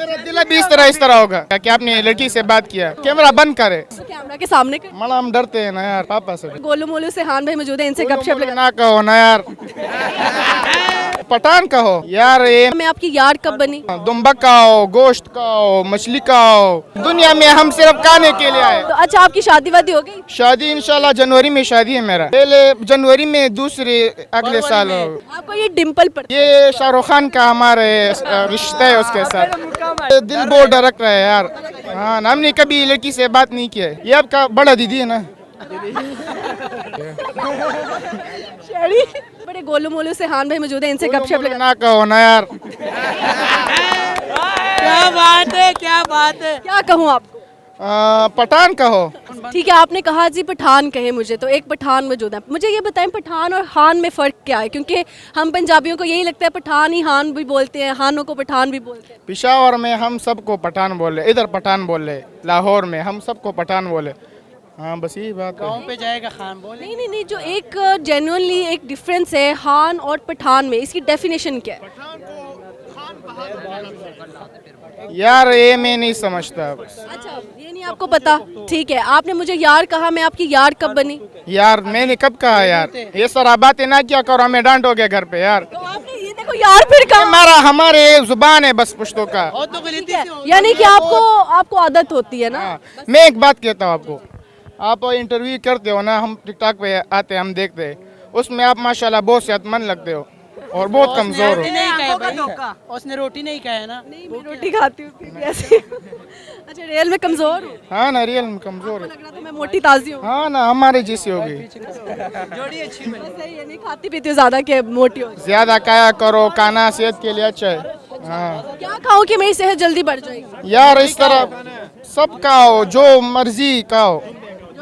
मेरा दिल भी इस तरह होगा कि आपने लड़की से बात किया। कैमरा बंद करे, तो कैमरा के सामने कर। मना हम डरते हैं ना यार पापा से। गोलू मोलू से हान भाई मौजूद है, इनसे गपशप लगा। ना कहो ना यार, पठान कहो यार। ये मैं आपकी यार कब बनी? दुम्बा खाओ, गोश्त खाओ, मछली खाओ, दुनिया में हम सिर्फ खाने के लिए आए। तो अच्छा, आपकी शादी वादी हो गई? शादी इंशाल्लाह जनवरी में शादी है मेरा, पहले जनवरी में, दूसरे अगले साल। आपको ये डिम्पल पर ये शाहरुख खान का हमारे रिश्ता है उसके साथ। दिल बहुत धड़क रहा है यार। हाँ, हमने कभी लड़की से बात नहीं किया है। ये आपका बड़ा दीदी है ना। बड़े गोलू मोलू से हान भाई मौजूद है, इनसे गपशप लगा। ना कहो ना यार। क्या बात है, क्या बात है। क्या कहूँ आपको? पठान कहो। ठीक है, आपने कहा जी पठान कहे मुझे, तो एक पठान मौजूद है। मुझे ये बताएं पठान और हान में फ़र्क क्या है? क्योंकि हम पंजाबियों को यही लगता है पठान ही हान भी बोलते हैं, हानों को पठान भी बोलते हैं। पिशावर में हम सबको पठान बोले, इधर पठान बोले, लाहौर में हम सबको पठान बोले। हाँ, बस यही बात है। गाँव पे जाएगा खान बोले। नहीं नहीं नहीं, जो एक जेन्युइनली एक डिफरेंस है हान और पठान में, इसकी डेफिनेशन क्या है? यार ये मैं नहीं समझता। अच्छा, ये नहीं आपको पता? ठीक है, आपने मुझे यार कहा, मैं आपकी यार कब बनी? यार मैंने कब कहा यार? ये सारा बातें ना क्या करो, हमें डांटोगे घर पे यार। तो आपने ये देखो यार फिर कहा। हमारे जुबान है बस पुश्तों का। और तो गलती से हो। यानी कि आपको आदत होती है ना। हाँ, मैं एक बात कहता हूँ आपको, आप इंटरव्यू करते हो ना, हम टिकटॉक पे आते हैं, हम देखते हैं, उसमें आप माशाल्लाह बहुत सेहतमंद लगते हो और बहुत कमजोर रोटी हो। नहीं खाए भाई, उसने रोटी नहीं खाया ना। नहीं, मैं रोटी खाती हूँ फिर भी ऐसे। अच्छा, रियल में कमजोर हूँ? हाँ ना, रियल में कमजोर है। लग रहा था मैं मोटी ताजी हूँ। हाँ ना, हमारे जैसी होगी। जोड़ी अच्छी बनी। सही है, नहीं खाती पीती हूँ ज्यादा कि मोटी हो। ज्यादा खाया करो, खाना सेहत के लिए अच्छा है। हाँ क्या खाऊं कि मेरी सेहत जल्दी बढ़ जाएगी? यार, इस तरह सब खाओ, जो मर्जी खाओ।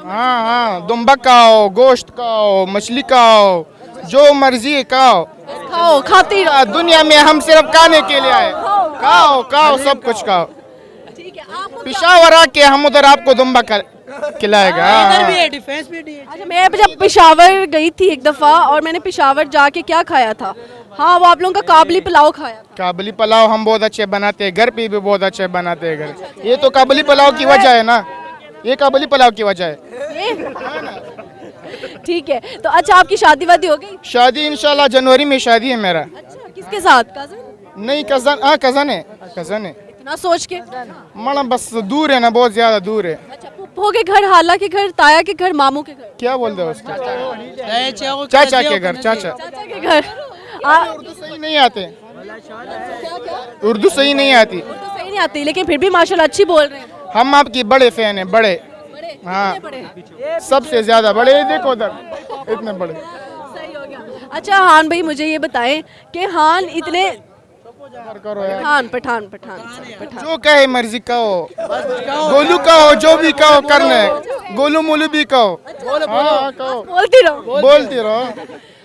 हाँ हाँ, दुम्बा खाओ, गोश्त खाओ, मछली खाओ, जो मर्जी खाओ। खाओ, खाती रहो। दुनिया में हम सिर्फ खाने के लिए आए। खाओ खाओ, सब कुछ खाओ। ठीक है, आपको पिशावर आके हम उधर आपको दुम्बा खिलाएगा। इधर भी है, डिफेंस भी है। अच्छा, मैं जब पेशावर गई थी एक दफ़ा, और मैंने पेशावर जाके क्या खाया था? हाँ, वो आप लोगों का काबली पुलाव खाया था। काबुली पुलाव हम बहुत अच्छे बनाते हैं, घर पे भी बहुत अच्छे बनाते हैं घर। ये तो काबुली पुलाव की वजह है ना, ये काबुली पुलाव की वजह है। ठीक है, तो अच्छा आपकी शादी वादी हो गई? शादी इंशाल्लाह जनवरी में शादी है मेरा। अच्छा, किसके साथ? कजन? नहीं, कजन। हाँ, कजन है, कजन है। इतना सोच के? मतलब बस दूर है ना, बहुत ज्यादा दूर है। अच्छा, पुप्पो के घर, हाला के घर, ताया के घर, मामू के घर? क्या बोलते हो उसको? चाचा चाचा के घर, चाचा। चाचा के घर। उर्दू सही नहीं आते, उर्दू सही नहीं आती। तो सही नहीं आती, लेकिन फिर भी माशाल्लाह अच्छी बोल रहे हैं। हम आपकी बड़े फैन हैं, बड़े। बड़े? हाँ, कितने बड़े? सबसे ज्यादा बड़े। ये देखो उधर, इतने बड़े। सही हो गया। अच्छा हान भाई, मुझे ये बताएं कि हान इतने करो यार, पठान पठान पठान पठान जो कहे मर्जी कहो, गोलू कहो, जो भी कहो करना है, गोलू मोलू भी कहो। हाँ, कहो, बोलती रहो। बोलती रहो।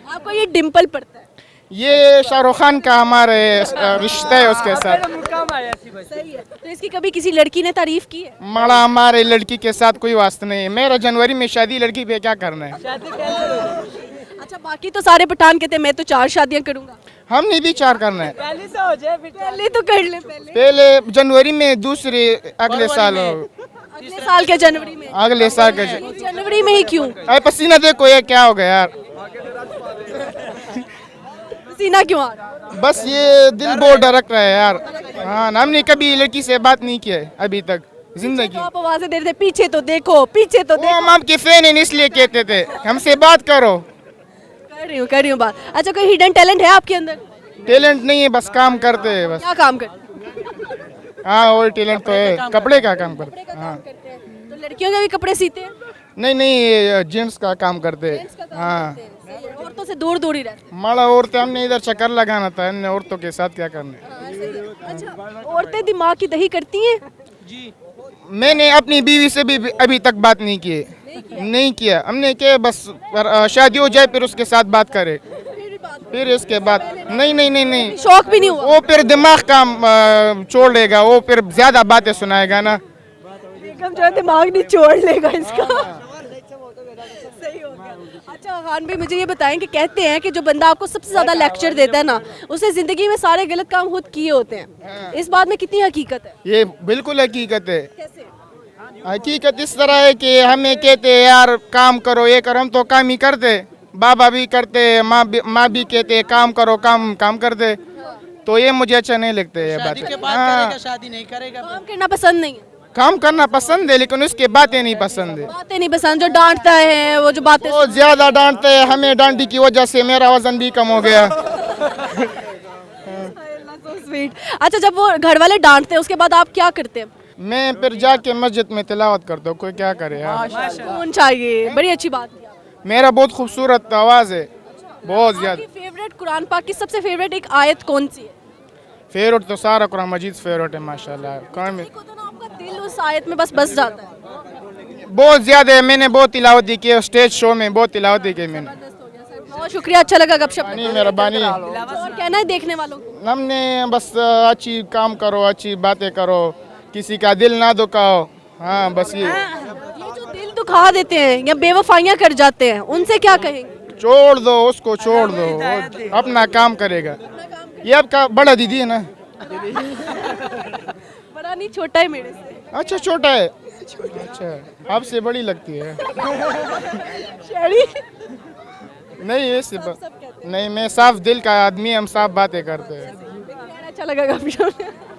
आपको ये डिम्पल पड़ता है? ये शाहरुख खान का हमारे रिश्ता है उसके साथ। सही है। तो इसकी कभी किसी लड़की ने तारीफ की है? मड़ा हमारे लड़की के साथ कोई वास्ता नहीं है। मेरा जनवरी में शादी, लड़की पे क्या करना है? अच्छा, बाकी तो सारे पठान कहते हैं मैं तो 4 शादियां करूंगा। हमने भी 4 करना है। पहले तो कर ले, पहले जनवरी में, दूसरे अगले साल। अगले साल के जनवरी में? अगले साल के जनवरी में ही क्यों? अरे पसीना देखो, ये क्या हो गया यार? पसीना क्यों आ रहा? बस ये दिल बहुत धड़क रहा है यार। हाँ, हमने कभी लड़की से बात नहीं की है अभी तक जिंदगी। तो आप आवाजें दे रहे थे पीछे तो देखो, पीछे तो वो देखो। हम आपके फैन हैं इसलिए कहते थे हमसे बात करो। कर रही हूँ बात। अच्छा, कोई हिडन टैलेंट है आपके अंदर? टैलेंट नहीं है, बस काम करते हैं बस। क्या काम करते हाँ, वो टैलेंट तो है, कपड़े का काम करते हैं। हाँ, हैं? तो लड़कियों के भी कपड़े सीते हैं? नहीं नहीं, जेंट्स का काम करते हैं। हाँ, औरतों से दूर दूर ही रहते माड़ा औरतें, हमने इधर चक्कर लगाना था, इन औरतों के साथ क्या करना है? हैं। अच्छा, औरतें दिमाग की दही करती हैं? मैंने अपनी बीवी से भी अभी तक बात नहीं की है। नहीं किया हमने, क्या बस शादी हो जाए फिर उसके साथ बात करे, फिर इसके बाद नहीं नहीं नहीं नहीं, शौक भी नहीं हुआ? वो फिर दिमाग काम छोड़ लेगा, वो फिर ज्यादा बातें सुनाएगा ना। बेगम जो है दिमाग नहीं छोड़ लेगा इसका। सही हो गया। अच्छा खान भाई, मुझे ये बताएं कि कहते हैं कि जो बंदा आपको सबसे ज्यादा लेक्चर देता है ना, उसने जिंदगी में सारे गलत काम खुद किए होते हैं। इस बात में कितनी हकीकत है? ये बिल्कुल हकीकत है। कैसे? हकीकत इस तरह है कि हमें कहते हैं यार काम करो, ये करो, हम तो काम ही करते, बाबा भी करते, माँ भी कहते काम करो, काम करते। तो ये मुझे अच्छा नहीं लगता है ये शादी के बात। बाद हाँ, करेगा, शादी नहीं करेगा। काम करना पसंद नहीं है? काम करना पसंद है लेकिन उसके बातें नहीं पसंद है। बातें नहीं पसंद, जो डांटता है वो जो बातें। बहुत ज्यादा डांटते हैं हमें, डांटी की वजह से मेरा वजन भी कम हो गया। So sweet। अच्छा, जब वो घर वाले डांटते हैं उसके बाद आप क्या करते हैं? मैं फिर जाके मस्जिद में तिलावत करता हूँ, कोई क्या करे यार। कौन चाहिए, बड़ी अच्छी बात है। मेरा बहुत खूबसूरत आवाज़ है, बहुत ज्यादा। आपकी फेवरेट कुरान पाक की सबसे फेवरेट एक आयत कौन सी है? फेवरेट तो सारा कुरान मजीद फेवरेट है माशाल्लाह। कुरान में एक होता है ना, आपका दिल उस आयत में बस जाता है। बहुत ज्यादा है, मैंने बहुत तिलावत की, स्टेज शो में बहुत तिलावत की मैंने। बहुत शुक्रिया, अच्छा लगा गपशप करके। नहीं मेहरबानी। और कहना है देखने वालों को? हमने बस अच्छी काम करो, अच्छी बातें करो, किसी का दिल ना दुखाओ। हाँ बस ये। ये जो दिल दुखा देते हैं या बेवफाइयां कर जाते हैं, उनसे क्या कहेंगे? छोड़ दो उसको, छोड़ दो, वो अपना काम करेगा। ये आपका बड़ा दीदी है ना? बड़ा नहीं, छोटा है मेरे से। अच्छा छोटा है, अच्छा आपसे बड़ी लगती है। शहरी। नहीं वैसे नहीं, मैं साफ दिल का आदमी, हम साफ बातें करते हैं। अच्छा लगा गपशप।